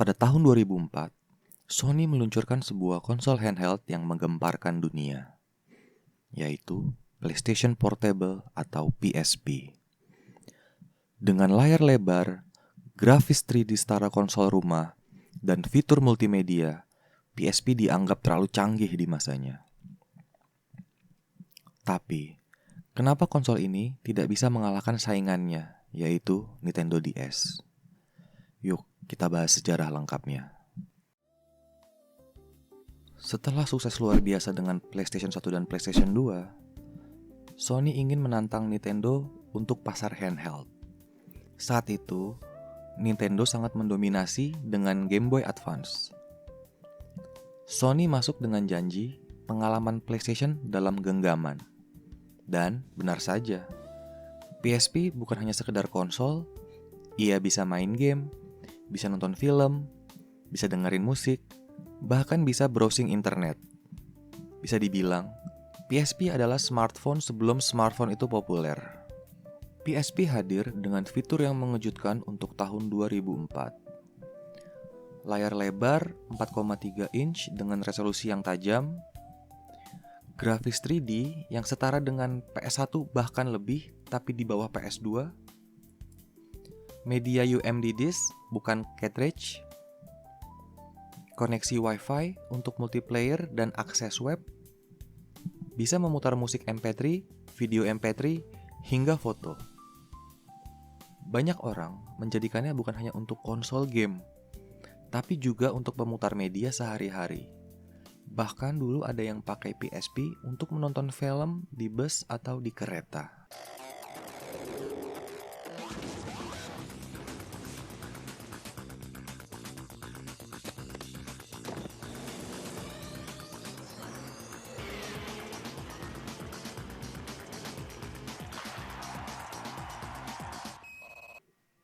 Pada tahun 2004, Sony meluncurkan sebuah konsol handheld yang menggemparkan dunia, yaitu PlayStation Portable atau PSP. Dengan layar lebar, grafis 3D setara konsol rumah, dan fitur multimedia, PSP dianggap terlalu canggih di masanya. Tapi, kenapa konsol ini tidak bisa mengalahkan saingannya, yaitu Nintendo DS? Yuk, kita bahas sejarah lengkapnya. Setelah sukses luar biasa dengan PlayStation 1 dan PlayStation 2, Sony ingin menantang Nintendo untuk pasar handheld. Saat itu, Nintendo sangat mendominasi dengan Game Boy Advance. Sony masuk dengan janji pengalaman PlayStation dalam genggaman. Dan benar saja, PSP bukan hanya sekedar konsol, ia bisa main game, bisa nonton film, bisa dengerin musik, bahkan bisa browsing internet. Bisa dibilang, PSP adalah smartphone sebelum smartphone itu populer. PSP hadir dengan fitur yang mengejutkan untuk tahun 2004. Layar lebar 4,3 inch dengan resolusi yang tajam, grafis 3D yang setara dengan PS1 bahkan lebih tapi di bawah PS2, media UMD disk bukan cartridge, koneksi Wi-Fi untuk multiplayer dan akses web, bisa memutar musik MP3, video MP3, hingga foto. Banyak orang menjadikannya bukan hanya untuk konsol game, tapi juga untuk pemutar media sehari-hari. Bahkan dulu ada yang pakai PSP untuk menonton film di bus atau di kereta.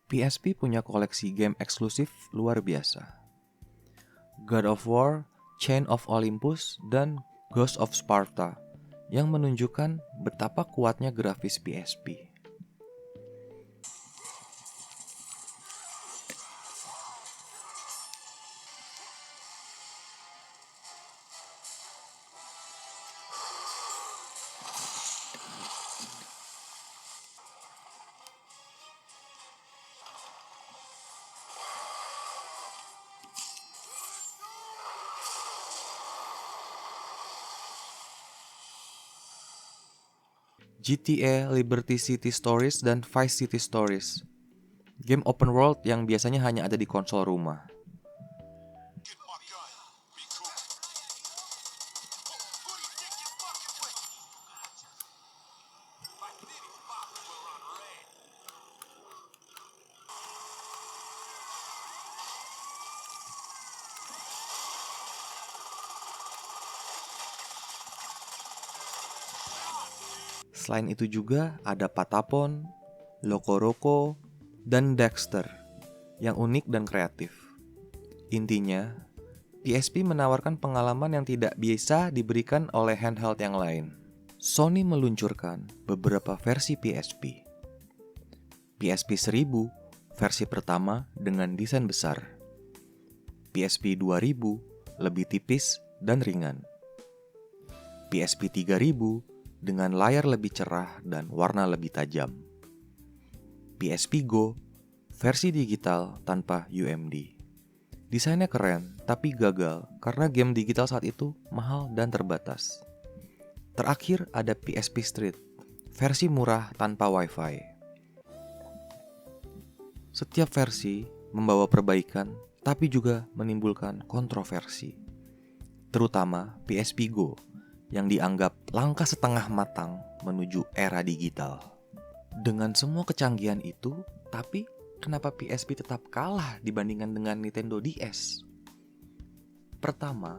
PSP punya koleksi game eksklusif luar biasa. God of War, Chain of Olympus, dan Ghost of Sparta yang menunjukkan betapa kuatnya grafis PSP. GTA, Liberty City Stories, dan Vice City Stories. Game open world yang biasanya hanya ada di konsol rumah. Selain itu juga ada Patapon, Loco Roco, dan Dexter yang unik dan kreatif. Intinya, PSP menawarkan pengalaman yang tidak bisa diberikan oleh handheld yang lain. Sony meluncurkan beberapa versi PSP. PSP 1000 versi pertama dengan desain besar. PSP 2000 lebih tipis dan ringan. PSP 3000 dengan layar lebih cerah dan warna lebih tajam. PSP Go versi digital tanpa UMD. Desainnya keren, tapi gagal karena game digital saat itu mahal dan terbatas. Terakhir ada PSP Street, versi murah tanpa Wi-Fi. Setiap versi membawa perbaikan, tapi juga menimbulkan kontroversi. Terutama PSP Go, yang dianggap langkah setengah matang menuju era digital. Dengan semua kecanggihan itu, tapi kenapa PSP tetap kalah dibandingkan dengan Nintendo DS? Pertama,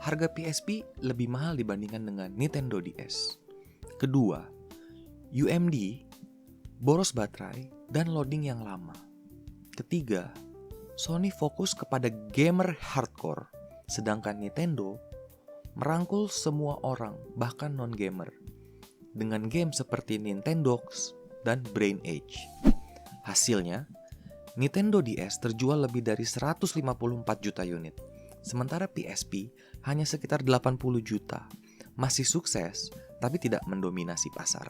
harga PSP lebih mahal dibandingkan dengan Nintendo DS. Kedua, UMD, boros baterai, dan loading yang lama. Ketiga, Sony fokus kepada gamer hardcore, sedangkan Nintendo merangkul semua orang, bahkan non-gamer, dengan game seperti Nintendogs dan Brain Age. Hasilnya, Nintendo DS terjual lebih dari 154 juta unit, sementara PSP hanya sekitar 80 juta. Masih sukses, tapi tidak mendominasi pasar.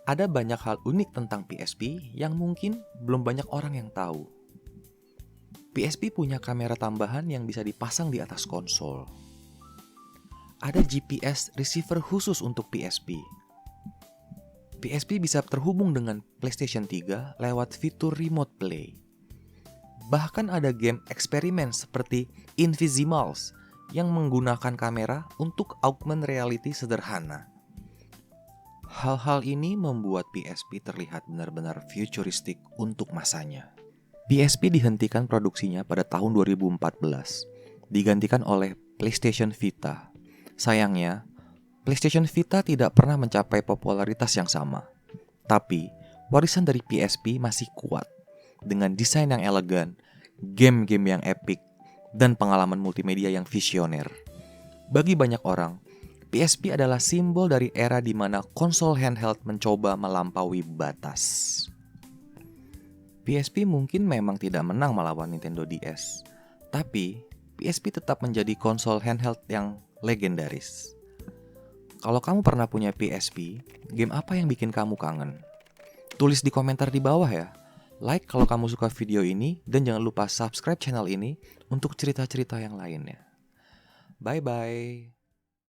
Ada banyak hal unik tentang PSP yang mungkin belum banyak orang yang tahu. PSP punya kamera tambahan yang bisa dipasang di atas konsol. Ada GPS receiver khusus untuk PSP. PSP bisa terhubung dengan PlayStation 3 lewat fitur Remote Play. Bahkan ada game eksperimen seperti Invisimals yang menggunakan kamera untuk augmented reality sederhana. Hal-hal ini membuat PSP terlihat benar-benar futuristik untuk masanya. PSP dihentikan produksinya pada tahun 2014, digantikan oleh PlayStation Vita. Sayangnya, PlayStation Vita tidak pernah mencapai popularitas yang sama. Tapi, warisan dari PSP masih kuat, dengan desain yang elegan, game-game yang epic, dan pengalaman multimedia yang visioner. Bagi banyak orang, PSP adalah simbol dari era di mana konsol handheld mencoba melampaui batas. PSP mungkin memang tidak menang melawan Nintendo DS, tapi PSP tetap menjadi konsol handheld yang legendaris. Kalau kamu pernah punya PSP, game apa yang bikin kamu kangen? Tulis di komentar di bawah ya. Like kalau kamu suka video ini, dan jangan lupa subscribe channel ini untuk cerita-cerita yang lainnya. Bye-bye.